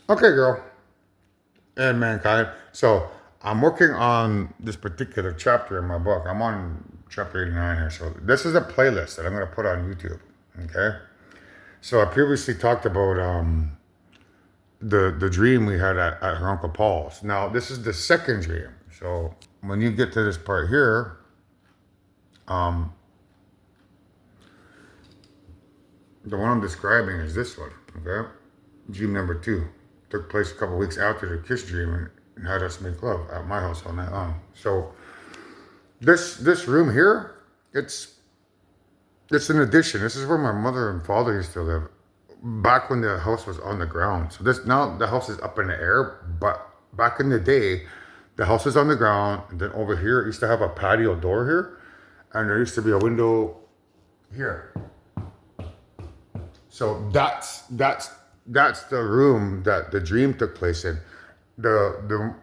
Okay, girl. And mankind. So I'm working on this particular chapter in my book. I'm on chapter 89 here. So this is a playlist that I'm going to put on YouTube. Okay. So I previously talked about the dream we had at her Uncle Paul's. Now this is the second dream. So when you get to this part here, um, the one I'm describing is this one. Okay. Dream number two took place a couple weeks after the kiss dream and had us make love at my house all night long. So this room here, it's an addition. This is where my mother and father used to live back when the house was on the ground. So this now the house is up in the air, but back in the day, the house was on the ground. And then over here, it used to have a patio door here, and there used to be a window here. So that's the room that the dream took place in. The the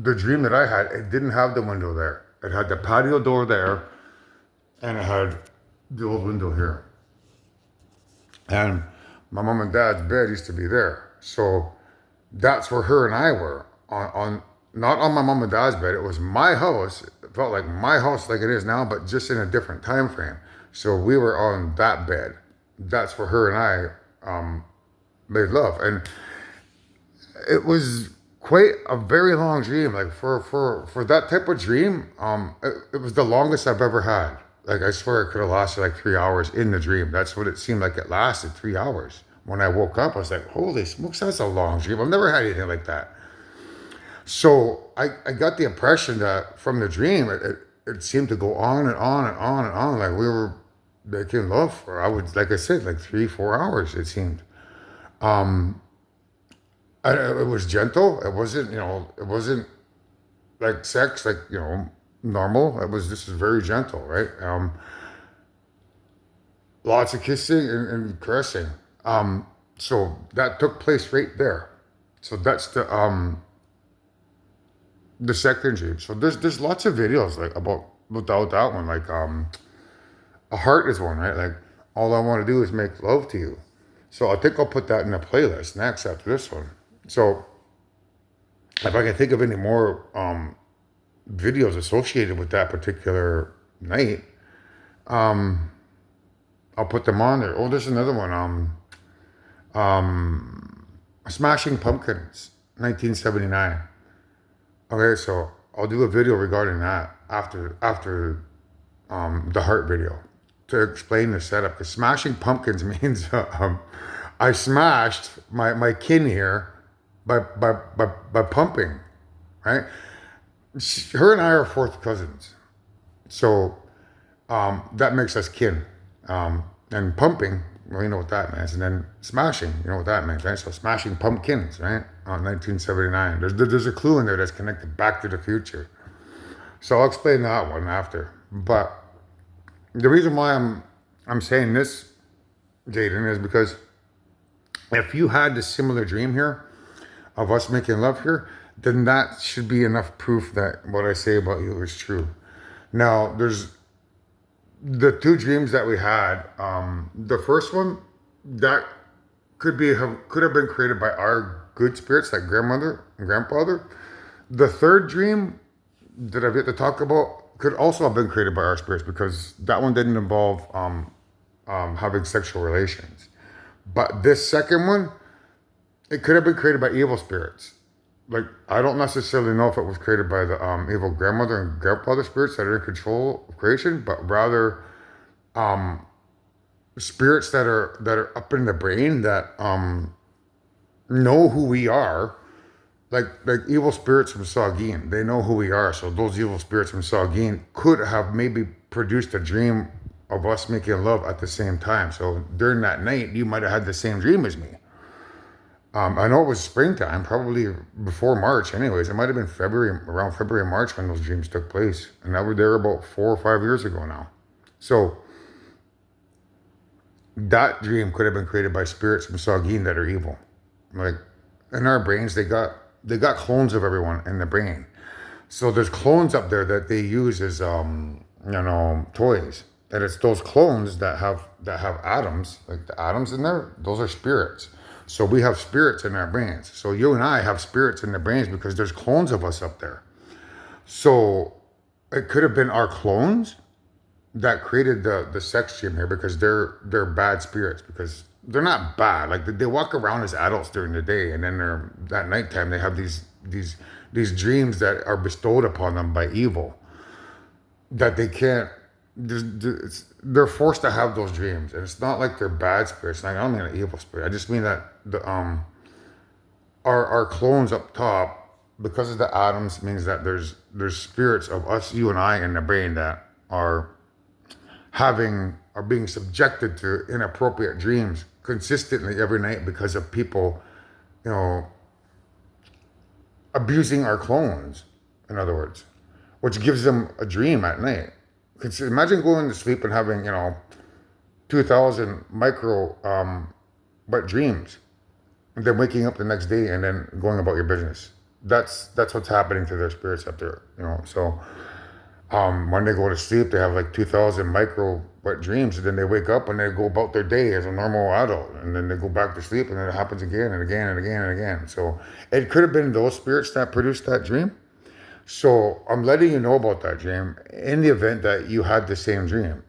the dream that I had, it didn't have the window there. It had the patio door there, and it had the old window here. And my mom and dad's bed used to be there. So that's where her and I were on not on my mom and dad's bed. It was my house. It felt like my house like it is now, but just in a different time frame. So we were on that bed. That's where her and I made love. And it was quite a very long dream. Like for that type of dream, it was the longest I've ever had. Like I swear it could have lasted like 3 hours in the dream. That's what it seemed like. It lasted 3 hours. When I woke up, I was like, "Holy smokes, that's a long dream. I've never had anything like that." So I got the impression that from the dream, it seemed to go on and on and on and on. Like we were making love for, I would, like I said, like 3 4 hours. It seemed. Um, it was gentle. It wasn't, it wasn't like sex, like normal. It was. This is very gentle, right? Lots of kissing and caressing. So that took place right there. So that's the second dream. So there's lots of videos like about that one. Like a heart is one, right? Like all I want to do is make love to you. So I think I'll put that in a playlist next after this one. So if I can think of any more videos associated with that particular night, um, I'll put them on there. Oh, there's another one. Smashing Pumpkins, 1979. Okay, so I'll do a video regarding that after the heart video to explain the setup. Because Smashing Pumpkins means I smashed my kin here by pumping, right? Her and I are fourth cousins, so that makes us kin. And pumping, well, you know what that means. And then smashing, you know what that means, right? So smashing pumpkins, right? 1979. There's a clue in there that's connected back to the future. So I'll explain that one after. But the reason why I'm saying this, Jaden, is because if you had a similar dream here of us making love here, then that should be enough proof that what I say about you is true. Now, there's the two dreams that we had. The first one that could have been created by our good spirits, like grandmother and grandfather. The third dream that I've yet to talk about could also have been created by our spirits because that one didn't involve having sexual relations. But this second one, it could have been created by evil spirits. Like I don't necessarily know if it was created by the evil grandmother and grandfather spirits that are in control of creation, but rather um, spirits that are up in the brain that know who we are, like evil spirits from Sagin. They know who we are. So those evil spirits from Sagin could have maybe produced a dream of us making love at the same time. So during that night, you might have had the same dream as me. I know it was springtime, probably before March. Anyways, it might have been February, around February, March when those dreams took place, and that were there about 4 or 5 years ago now. So that dream could have been created by spirits from Sagin that are evil. Like in our brains, they got clones of everyone in the brain. So there's clones up there that they use as toys. And it's those clones that have atoms, like the atoms in there. Those are spirits. So we have spirits in our brains. So you and I have spirits in the brains because there's clones of us up there. So it could have been our clones that created the sex dream here because they're bad spirits because they're not bad. Like they walk around as adults during the day, and then they're at nighttime they have these dreams that are bestowed upon them by evil that they can't. They're forced to have those dreams, and it's not like they're bad spirits. Like, I don't mean an evil spirit. I just mean that the our clones up top, because of the atoms, means that there's spirits of us, you and I, in the brain that are being subjected to inappropriate dreams consistently every night because of people, you know, abusing our clones, in other words, which gives them a dream at night. Imagine going to sleep and having, 2,000 micro wet dreams, and then waking up the next day and then going about your business. That's what's happening to their spirits up there, So when they go to sleep, they have like 2,000 micro wet dreams, and then they wake up and they go about their day as a normal adult, and then they go back to sleep, and then it happens again and again and again and again. So it could have been those spirits that produced that dream. So I'm letting you know about that dream in the event that you had the same dream.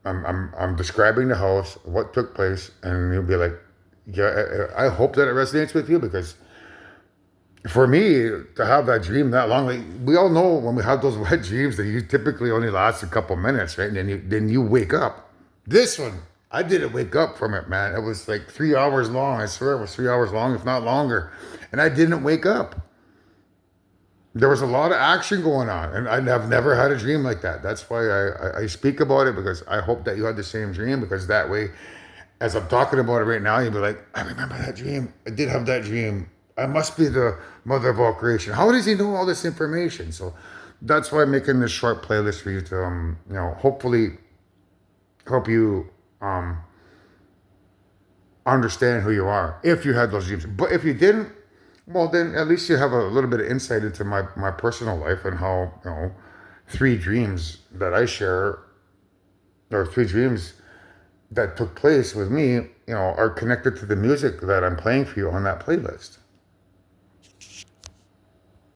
I'm describing the house, what took place, and you'll be like, yeah, I hope that it resonates with you, because for me to have that dream that long, like, we all know when we have those wet dreams that you typically only last a couple minutes, right? And then you wake up. This one, I didn't wake up from it, man. It was like 3 hours long. I swear it was 3 hours long, if not longer. And I didn't wake up. There was a lot of action going on, and I've never had a dream like that. That's why I speak about it, because I hope that you had the same dream, because that way, as I'm talking about it right now, you'll be like, I remember that dream. I did have that dream. I must be the mother of all creation. How does he know all this information? So that's why I'm making this short playlist for you to, hopefully help you understand who you are if you had those dreams. But if you didn't, well, then at least you have a little bit of insight into my personal life and how, 3 dreams that I share, or 3 dreams that took place with me, are connected to the music that I'm playing for you on that playlist.